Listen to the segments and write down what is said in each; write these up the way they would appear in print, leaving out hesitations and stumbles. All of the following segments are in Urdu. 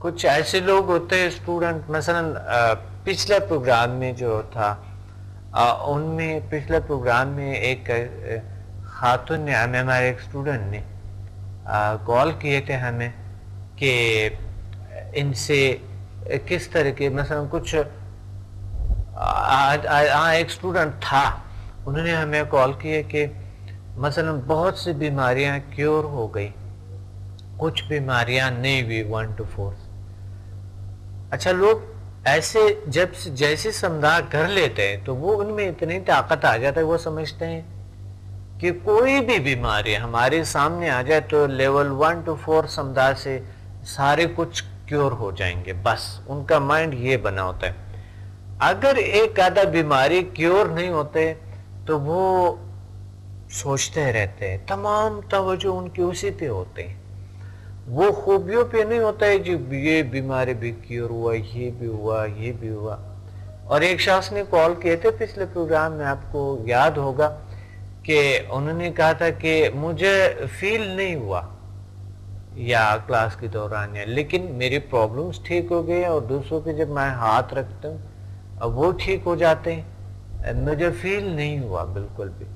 کچھ ایسے لوگ ہوتے ہیں اسٹوڈنٹ، مثلا پچھلے پروگرام میں جو تھا ان میں پچھلے پروگرام میں ایک خاتون نے ہمیں، ہمارے ایک اسٹوڈنٹ نے کال کیے تھے ہمیں کہ ان سے کس طرح کے مثلا کچھ ایک اسٹوڈنٹ تھا، انہوں نے ہمیں کال کیا کہ مثلا بہت سی بیماریاں کیور ہو گئی، کچھ بیماریاں نہیں ہوئی 1 to 4۔ اچھا، لوگ ایسے جب جیسے سمجھا کر لیتے ہیں تو وہ ان میں اتنی طاقت آ جاتا ہے، وہ سمجھتے ہیں کہ کوئی بھی بیماری ہمارے سامنے آ جائے تو لیول 1 to 4 سمجھا سے سارے کچھ کیور ہو جائیں گے، بس ان کا مائنڈ یہ بنا ہوتا ہے۔ اگر ایک آدھا بیماری کیور نہیں ہوتے تو وہ سوچتے رہتے ہیں، تمام توجہ ان کی اسی پہ ہوتے ہیں، وہ خوبیوں پہ نہیں ہوتا ہے جی یہ بیماری بھی کیور ہوا، یہ بھی ہوا، یہ بھی ہوا۔ اور ایک شخص نے کال کیے تھے پچھلے پروگرام میں، آپ کو یاد ہوگا کہ انہوں نے کہا تھا کہ مجھے فیل نہیں ہوا یا کلاس کے دوران، لیکن میری پرابلمز ٹھیک ہو گئی اور دوسروں پہ جب میں ہاتھ رکھتا ہوں اب وہ ٹھیک ہو جاتے ہیں، مجھے فیل نہیں ہوا بالکل بھی۔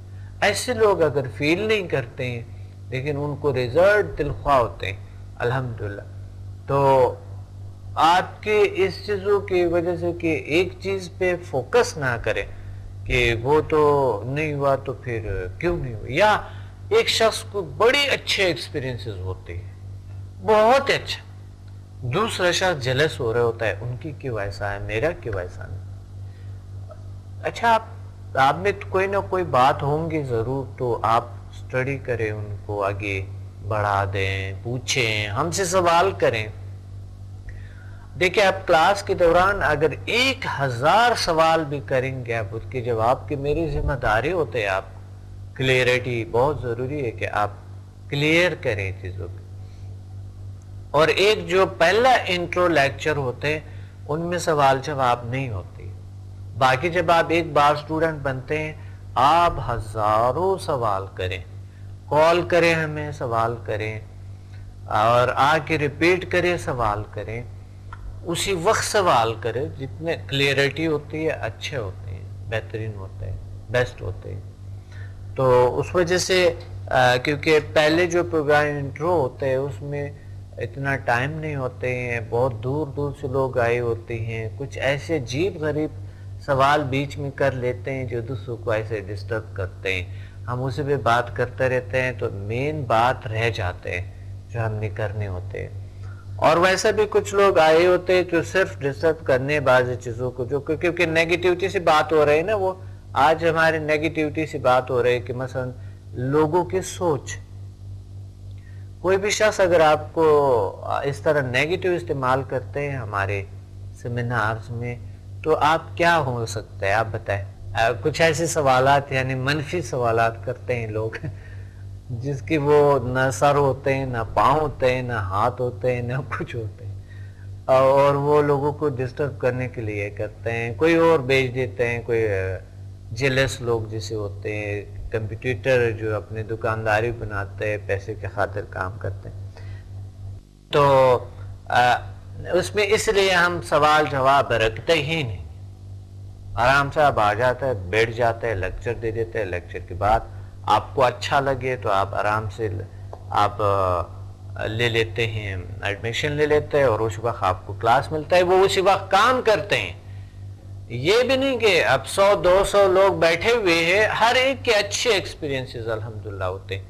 ایسے لوگ اگر فیل نہیں کرتے ہیں لیکن ان کو ریزلٹ دلخواہ ہوتے ہیں الحمدللہ، تو آپ کے اس چیزوں کی وجہ سے کہ ایک چیز پہ فوکس نہ کریں کہ وہ تو نہیں ہوا تو پھر کیوں نہیں ہوا، یا ایک شخص کو بڑی اچھے ایکسپیرینسز ہوتے ہیں، بہت اچھا، دوسرا شخص جلس ہو رہا ہوتا ہے ان کی کیوں ایسا ہے، میرا کیوں ایسا نہیں۔ اچھا، آپ میں کوئی نہ کوئی بات ہوں گی ضرور، تو آپ سٹڈی کریں، ان کو آگے بڑھا دیں، پوچھیں، ہم سے سوال کریں۔ دیکھیں آپ کلاس کے دوران اگر 1000 سوال بھی کریں گے آپ اس کے جواب کی میری ذمہ داری ہوتے ہیں، آپ کلیئرٹی بہت ضروری ہے کہ آپ کلیئر کریں چیزوں کو۔ اور ایک جو پہلا انٹرو لیکچر ہوتے ہیں ان میں سوال جواب نہیں ہوتے، باقی جب آپ ایک بار اسٹوڈنٹ بنتے ہیں آپ ہزاروں سوال کریں، کال کریں، ہمیں سوال کریں اور آ کے ریپیٹ کریں، سوال کریں، اسی وقت سوال کریں، جتنے کلیئرٹی ہوتی ہے اچھے ہوتے ہیں، بہترین ہوتے ہیں، بیسٹ ہوتے ہیں۔ تو اس وجہ سے کیونکہ پہلے جو پروگرام انٹرو ہوتے ہیں اس میں اتنا ٹائم نہیں ہوتے ہیں، بہت دور دور سے لوگ آئے ہوتے ہیں، کچھ ایسے عجیب غریب سوال بیچ میں کر لیتے ہیں جو دوسروں کو ایسے ڈسٹرب کرتے ہیں، ہم اسی پہ بات کرتے رہتے ہیں تو مین بات رہ جاتے ہیں جو ہم نے کرنے ہوتے ہیں۔ اور ویسے بھی کچھ لوگ آئے ہوتے ہیں جو صرف ڈسٹرب کرنے بعض چیزوں کو، جو کیونکہ نیگیٹیوٹی سے بات ہو رہی ہے نا، وہ آج ہمارے نیگیٹیوٹی سے بات ہو رہی ہے کہ مثلا لوگوں کی سوچ، کوئی بھی شخص اگر آپ کو اس طرح نیگیٹیو استعمال کرتے ہیں ہمارے سیمینارز میں تو آپ کیا ہو سکتا ہے، آپ بتائیں۔ کچھ ایسے سوالات یعنی منفی سوالات کرتے ہیں لوگ جس کی وہ نہ سر ہوتے ہیں، نہ پاؤں ہوتے ہیں، نہ ہاتھ ہوتے ہیں، نہ کچھ ہوتے ہیں، اور وہ لوگوں کو ڈسٹرب کرنے کے لیے کرتے ہیں، کوئی اور بیچ دیتے ہیں، کوئی جیلس لوگ جیسے ہوتے ہیں، کمپٹیٹر جو اپنی دکانداری بناتے ہیں، پیسے کے خاطر کام کرتے ہیں۔ تو اس میں اس لیے ہم سوال جواب رکھتے ہی نہیں، آرام سے آپ آ جاتے ہیں، بیٹھ جاتے ہیں، لیکچر دے دیتے ہیں، لیکچر کے بعد آپ کو اچھا لگے تو آپ آرام سے آپ لے لیتے ہیں، ایڈمیشن لے لیتے ہیں، اور اس وقت آپ کو کلاس ملتا ہے، وہ اسی وقت کام کرتے ہیں۔ یہ بھی نہیں کہ اب 100-200 لوگ بیٹھے ہوئے ہیں، ہر ایک کے اچھے ایکسپیرینسز الحمدللہ ہوتے ہیں،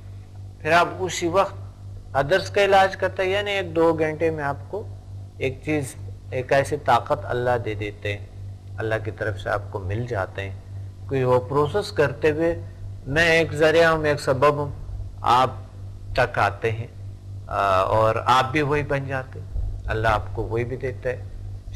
پھر آپ اسی وقت ادرس کا علاج کرتے ہیں، یعنی 1-2 گھنٹے میں آپ کو ایک چیز، ایک ایسی طاقت اللہ دے دیتے ہیں، اللہ کی طرف سے آپ کو مل جاتے ہیں، کوئی وہ پروسیس کرتے ہوئے میں ایک ذریعہ ہوں، ایک سبب ہوں، آپ تک آتے ہیں اور آپ بھی وہی بن جاتے ہیں، اللہ آپ کو وہی بھی دیتا ہے،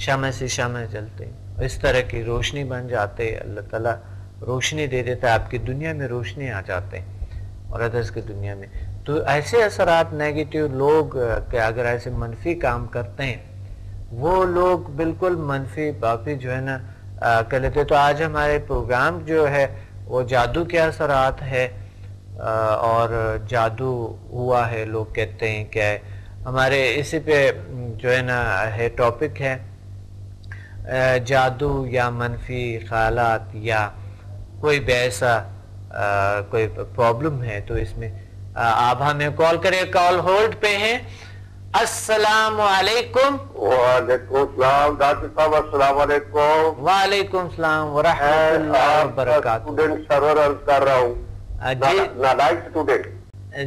شمع سے شمع جلتے ہیں، اس طرح کی روشنی بن جاتے ہیں، اللہ تعالیٰ روشنی دے دیتا ہے، آپ کی دنیا میں روشنی آ جاتے ہیں اور ادرس کی دنیا میں۔ تو ایسے اثرات نیگیٹیو لوگ کہ اگر ایسے منفی کام کرتے ہیں وہ لوگ بالکل منفی باقی جو ہے نا کر لیتے۔ تو آج ہمارے پروگرام جو ہے وہ جادو کے اثرات ہے، اور جادو ہوا ہے، لوگ کہتے ہیں کہ ہمارے اسی پہ جو ہے نا ہے ٹاپک ہے جادو یا منفی خیالات یا کوئی بھی ایسا کوئی پرابلم ہے تو اس میں آپ ہمیں کال کریں. کال ہولڈ پہ ہیں. السلام علیکم. وعلیکم السلام ڈاکٹر صاحب. السلام علیکم. وعلیکم السلام ورحمۃ اللہ وبرکاتہ. اسٹوڈنٹ سرور عرض کر رہا ہوں. جی نالائق اسٹوڈنٹ.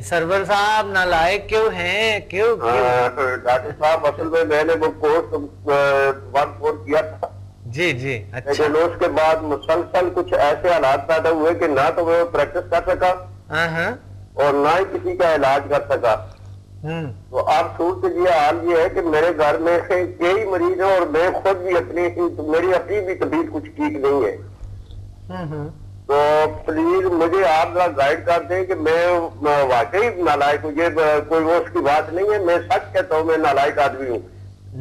سرور صاحب نالائق کیوں ہیں؟ کیوں ڈاکٹر صاحب اصل میں نے وہ کورس 1-4 کیا تھا. جی جی اچھا. لیکن اس کے بعد مسلسل کچھ ایسے حالات پیدا ہوئے کہ نہ تو وہ پریکٹس کر سکا اور نہ ہی کسی کا علاج کر سکا. تو اب صورت یہ حال یہ ہے کہ میرے گھر میں کئی مریض ہیں اور میں خود بھی میری اپنی بھی طبیعت کچھ ٹھیک نہیں ہے. تو پلیز مجھے آپ ذرا گائیڈ کر دیں کہ میں واقعی نالائق ہوں. یہ کوئی اس کی بات نہیں ہے, میں سچ کہتا ہوں میں نالائق آدمی ہوں.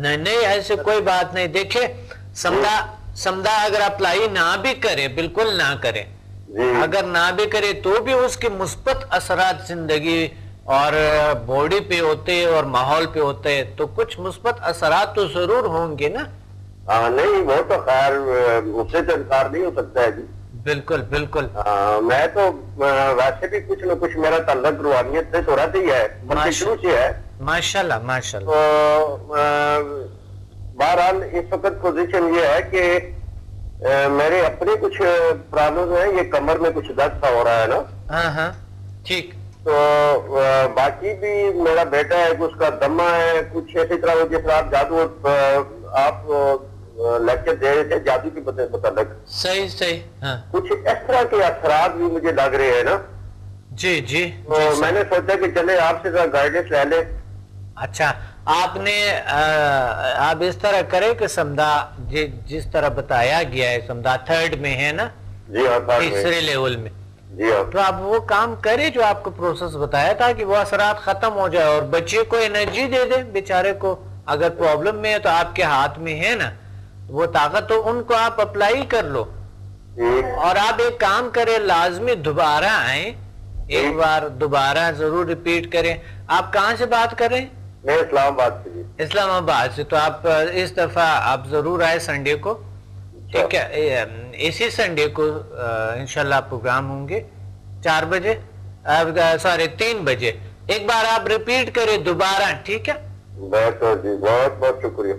نہیں ایسے کوئی بات نہیں. دیکھیں سمدہ اگر اپلائی نہ بھی کرے, بالکل نہ کرے, اگر نہ بھی کرے تو بھی اس کے مثبت اثرات زندگی اور باڈی پہ ہوتے اور ماحول پہ ہوتے, تو کچھ مثبت اثرات تو ضرور ہوں گے نا. نہیں وہ تو خیر اس سے تو انکار نہیں ہو سکتا ہے جی. بالکل بالکل. میں تو ویسے بھی کچھ نہ کچھ میرا تعلق روحانیت سے تو رہتا ہی ہے, بلکہ شروع سے ہے. ماشاءاللہ ماشاءاللہ. بہرحال اس وقت پوزیشن یہ ہے کہ میرے اپنے کچھ پرابلم ہیں. یہ کمر میں کچھ درد سا ہو رہا ہے نا. ہاں ٹھیک. تو باقی بھی میرا بیٹا ہے, اس کا دمہ ہے, کچھ اسی طرح جس طرح آپ جادو آپ لیکچر دے رہے تھے جادو کی متعلق. صحیح. کچھ اس طرح کے اثرات بھی مجھے لگ رہے ہیں نا. جی میں نے سوچا کہ چلے آپ سے ذرا گائیڈنس لے لیں. اچھا آپ اس طرح کریں کہ سمدہ جس طرح بتایا گیا ہے, سمدہ 3rd میں ہے نا, جی ہاں, تیسرے لیول میں, جی ہاں, تو آپ وہ کام کریں جو آپ کو پروسیس بتایا تھا کہ وہ اثرات ختم ہو جائے اور بچے کو انرجی دے دیں. بیچارے کو اگر پرابلم میں ہے تو آپ کے ہاتھ میں ہے نا وہ طاقت, تو ان کو آپ اپلائی کر لو. اور آپ ایک کام کریں, لازمی دوبارہ آئیں, ایک بار دوبارہ ضرور ریپیٹ کریں. آپ کہاں سے بات کر رہے ہیں؟ میں اسلام آباد سے. اسلام آباد سے. تو آپ اس دفعہ آپ ضرور آئے سنڈے کو, ٹھیک ہے. اسی سنڈے کو انشاءاللہ پروگرام ہوں گے 4 بجے, 3 بجے. ایک بار آپ ریپیٹ کریں دوبارہ, ٹھیک ہے. بہت بہت شکریہ.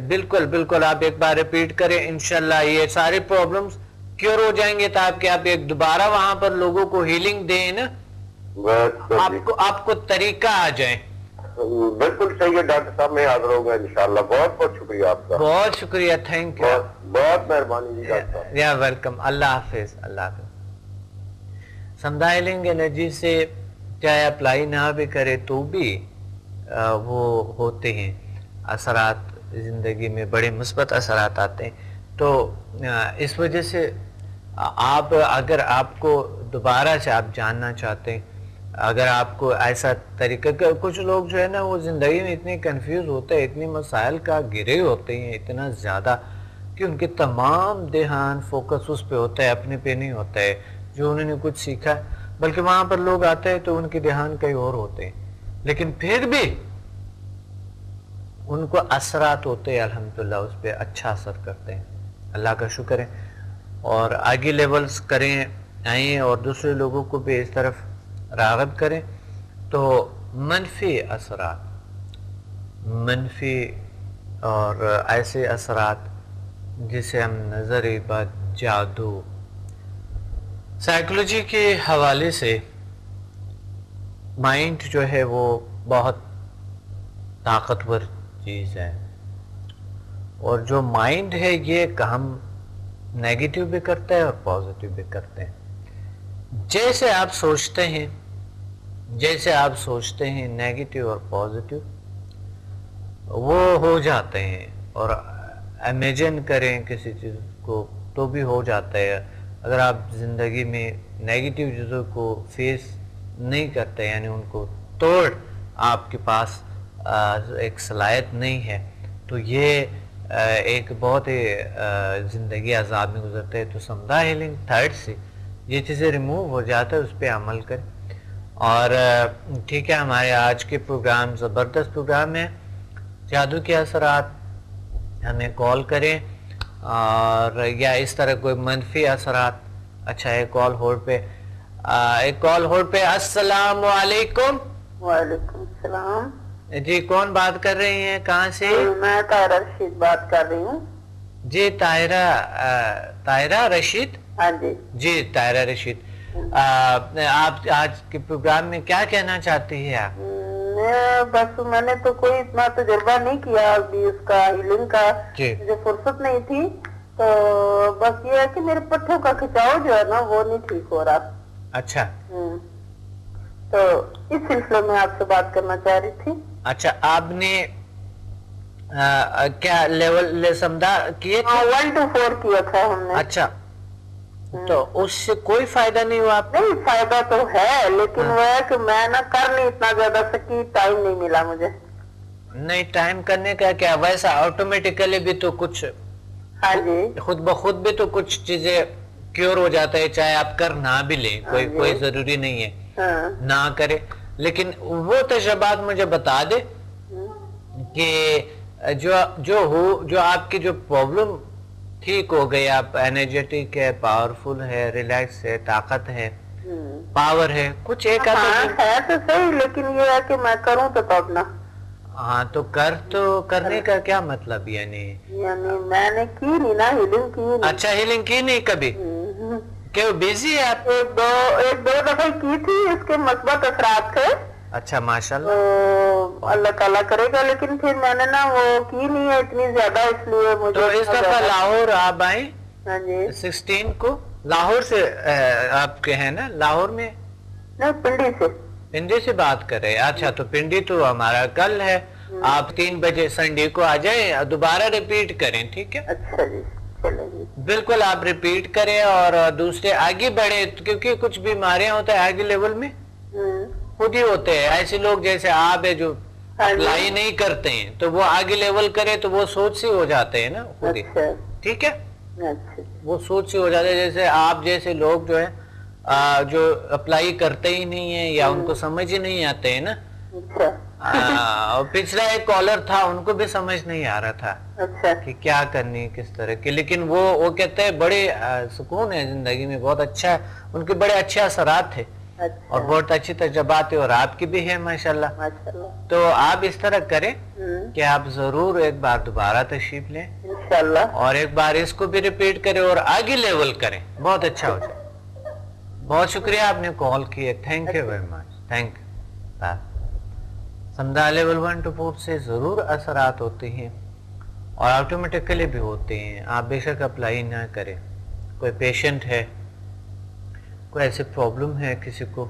بالکل آپ ایک بار ریپیٹ کریں, انشاءاللہ یہ سارے پرابلمز کیور ہو جائیں گے. تاکہ آپ ایک دوبارہ وہاں پر لوگوں کو ہیلنگ دیں نا, آپ کو طریقہ آ جائیں. بالکل صحیح ہے ڈاکٹر صاحب, میں حاضر ہوں گا انشاءاللہ. بہت بہت شکریہ آپ کا. بہت شکریہ, تھینک یو, بہت مہربانی جی ڈاکٹر صاحب. یا ویلکم. اللہ حافظ. سمدھا ہیلنگ انرجی سے چاہے اپلائی نہ بھی کرے تو بھی وہ ہوتے ہیں اثرات, زندگی میں بڑے مثبت اثرات آتے ہیں. تو اس وجہ سے آپ اگر آپ کو دوبارہ سے آپ جاننا چاہتے ہیں, اگر آپ کو ایسا طریقہ, کچھ لوگ جو ہے نا وہ زندگی میں اتنے کنفیوز ہوتے ہیں, اتنے مسائل کا گھرے ہوتے ہیں اتنا زیادہ کہ ان کے تمام دھیان فوکس اس پہ ہوتا ہے, اپنے پہ نہیں ہوتا ہے جو انہوں نے کچھ سیکھا ہے. بلکہ وہاں پر لوگ آتے ہیں تو ان کے دھیان کئی اور ہوتے ہیں, لیکن پھر بھی ان کو اثرات ہوتے ہیں الحمدللہ, اس پہ اچھا اثر کرتے ہیں. اللہ کا شکر ہے. اور آگے لیولز کریں, آئیں اور دوسرے لوگوں کو بھی اس طرف راغب کریں. تو منفی اثرات, منفی اور ایسے اثرات جسے ہم نظری بد, جادو, سائیکلوجی کے حوالے سے مائنڈ جو ہے وہ بہت طاقتور چیز ہے. اور جو مائنڈ ہے یہ ہم نیگیٹو بھی کرتے ہیں اور پازیٹو بھی کرتے ہیں. جیسے آپ سوچتے ہیں نیگیٹو اور پازیٹو وہ ہو جاتے ہیں. اور امیجن کریں کسی چیز کو تو بھی ہو جاتا ہے. اگر آپ زندگی میں نیگیٹو چیزوں کو فیس نہیں کرتے, یعنی ان کو توڑ آپ کے پاس ایک صلاحیت نہیں ہے, تو یہ ایک بہت ہی زندگی عذاب میں گزرتے ہیں. تو سمدھا ہیلنگ 3rd سے یہ چیزیں ریموو ہو جاتا ہے, اس پہ عمل کریں. اور ٹھیک ہے، ہمارے آج کے پروگرام زبردست پروگرام ہے، جادو کے اثرات. ہمیں کال کریں اور یا اس طرح کوئی منفی اثرات. اچھا ایک کال ہولڈ پہ. السلام علیکم. وعلیکم السلام. جی کون بات کر رہی ہیں، کہاں سے؟ میں طاہرہ رشید بات کر رہی ہوں. جی طاہرہ رشید. ہاں جی. جی طاہرہ رشید، آپ آج کے پروگرام میں کیا کہنا چاہتی ہیں آپ؟ بس میں نے تو کوئی اتنا تجربہ نہیں کیا ابھی اس کا ہیلنگ کا، مجھے فرصت نہیں تھی، تو بس یہ ہے کہ میرے پٹھوں کا کھچاؤ جو ہے نا وہ نہیں ٹھیک ہو رہا. اچھا تو اس سلسلے میں آپ سے بات کرنا چاہ رہی تھی. اچھا آپ نے کیا لیول سمدھا کیے تھے؟ 1 to 4 کیا تھا ہم نے. اچھا تو اس سے کوئی فائدہ نہیں ہوا آپ؟ نہیں فائدہ تو ہے، لیکن وہ ہے کہ میں نہ کر نہیں اتنا زیادہ سکی، ٹائم نہیں ملا مجھے. نہیں ٹائم کرنے کا کیا، ویسا آٹومیٹیکلی بھی تو کچھ، ہاں جی خود بخود بھی تو کچھ چیزیں کیور ہو جاتا ہے، چاہے آپ کر نہ بھی لیں، کوئی ضروری نہیں ہے نہ کرے. لیکن وہ تجربات مجھے بتا دے کہ جو آپ کی جو پرابلم ٹھیک ہو گئی، آپ انرجیٹک ہے، پاورفل ہے، ریلیکس ہے، طاقت ہے، پاور ہے، کچھ ایک ہے تو صحیح، لیکن یہ ہے کہ میں کروں تو تب نہ. ہاں تو کرنے کا کیا مطلب؟ یعنی میں نے کی نہیں نا، ہیلنگ کی نہیں. اچھا ہیلنگ کی نہیں کبھی؟ کہ بیزی ہے آپ؟ ایک دو دفعہ کی تھی، اس کے مثبت اثرات تھے. اچھا ماشاءاللہ، اللہ تعالیٰ کرے گا، لیکن پھر میں نے نا وہ کی نہیں ہے اتنی زیادہ، اس لیے مجھے. تو اس دفعہ لاہور آپ آئیں 16 کو، لاہور سے آپ کے ہیں نا؟ لاہور میں نہیں، پنڈی سے بات کر رہے. اچھا تو پنڈی تو ہمارا کل ہے، آپ 3 بجے سنڈے کو آ جائیں، دوبارہ ریپیٹ کریں. ٹھیک ہے؟ اچھا جی بالکل آپ ریپیٹ کریں اور دوسرے آگے بڑھے، کیونکہ کچھ بیماریاں ہوتا ہے آگے لیول میں خود ہی ہوتے ہیں. ایسے لوگ جیسے آپ ہے جو اپلائی نہیں کرتے ہیں، تو وہ آگے لیول کرے تو وہ سوچ سے ہو جاتے ہیں نا خود ہی. ٹھیک ہے، وہ سوچ سے ہو جاتے ہیں. جیسے آپ جیسے لوگ جو ہے جو اپلائی کرتے ہی نہیں ہیں یا ان کو سمجھ ہی نہیں آتے ہیں نا. پچھلا ایک کالر تھا، ان کو بھی سمجھ نہیں آ رہا تھا کہ کیا کرنی کس طرح کی، لیکن وہ کہتے ہیں بڑے سکون ہے زندگی میں، بہت اچھا ہے، ان کے بڑے اچھے اثرات تھے اور بہت اچھی تجربات ہے، اور آپ کی بھی ہے ماشاءاللہ. تو آپ اس طرح کریں کہ آپ ضرور ایک بار دوبارہ تشریف لیں اور ایک بار اس کو بھی ریپیٹ کریں اور آگے لیول کریں، بہت اچھا ہو جائے. بہت شکریہ آپ نے کال کی، thank you very much. Thank you. سمدھا لیول 1 to 4 سے ضرور اثرات ہوتے ہیں اور آٹومیٹکلی بھی ہوتے ہیں. آپ بے شک اپلائی نہ کریں. کوئی پیشنٹ ہے، کوئی ایسی پرابلم ہے کسی کو،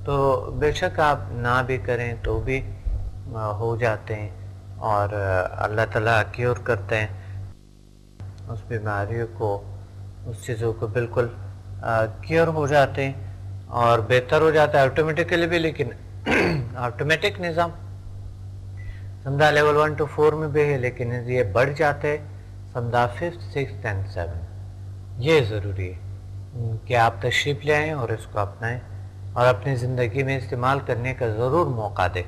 تو بے شک آپ نہ بھی کریں تو بھی ہو جاتے ہیں، اور اللہ تعالیٰ کیور کرتے ہیں اس بیماریوں کو، اس چیزوں کو بالکل کیور ہو جاتے ہیں اور بہتر ہو جاتا ہے آٹومیٹکلی بھی. لیکن آٹومیٹک نظام سمدھا لیول 1 to 4 میں بھی ہے، لیکن یہ بڑھ جاتے ہیں سمدھا 5th 6th and 7th. یہ ضروری ہے کہ آپ تشریف لے آئیں اور اس کو اپنائیں اور اپنی زندگی میں استعمال کرنے کا ضرور موقع دیں.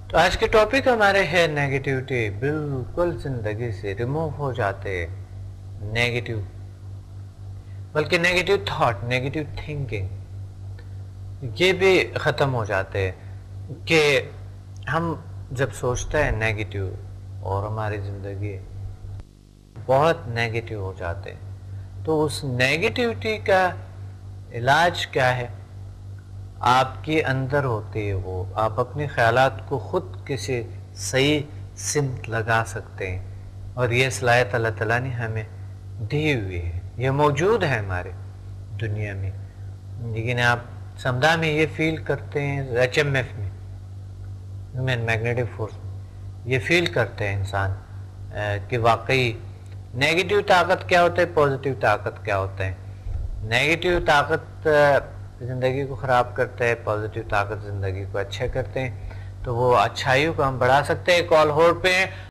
تو آج کے ٹاپک ہمارے ہے نیگیٹیوٹی. بالکل زندگی سے ریموو ہو جاتے نیگیٹیو، بلکہ نیگیٹیو تھاٹ، نیگیٹیو تھنکنگ، یہ بھی ختم ہو جاتے ہیں. کہ ہم جب سوچتے ہیں نیگیٹیو اور ہماری زندگی بہت نیگیٹیو ہو جاتے ہیں، تو اس نیگیٹیوٹی کا علاج کیا ہے؟ آپ کے اندر ہوتے ہیں وہ، آپ اپنے خیالات کو خود کسی صحیح سمت لگا سکتے ہیں، اور یہ صلاحیت اللہ تعالیٰ نے ہمیں دی ہوئی ہے، یہ موجود ہے ہمارے دنیا میں. لیکن آپ سمدھا میں یہ فیل کرتے ہیں، HMF میں، ہیومن میگنیٹک فورس میں یہ فیل کرتے ہیں انسان کہ واقعی نیگیٹیو طاقت کیا ہوتا ہے، پازیٹیو طاقت کیا ہوتا ہے. نیگیٹیو طاقت زندگی کو خراب کرتا ہے، پازیٹیو طاقت زندگی کو اچھا کرتے ہیں. تو وہ اچھائیوں کو ہم بڑھا سکتے ہیں. کال ہولڈ پہ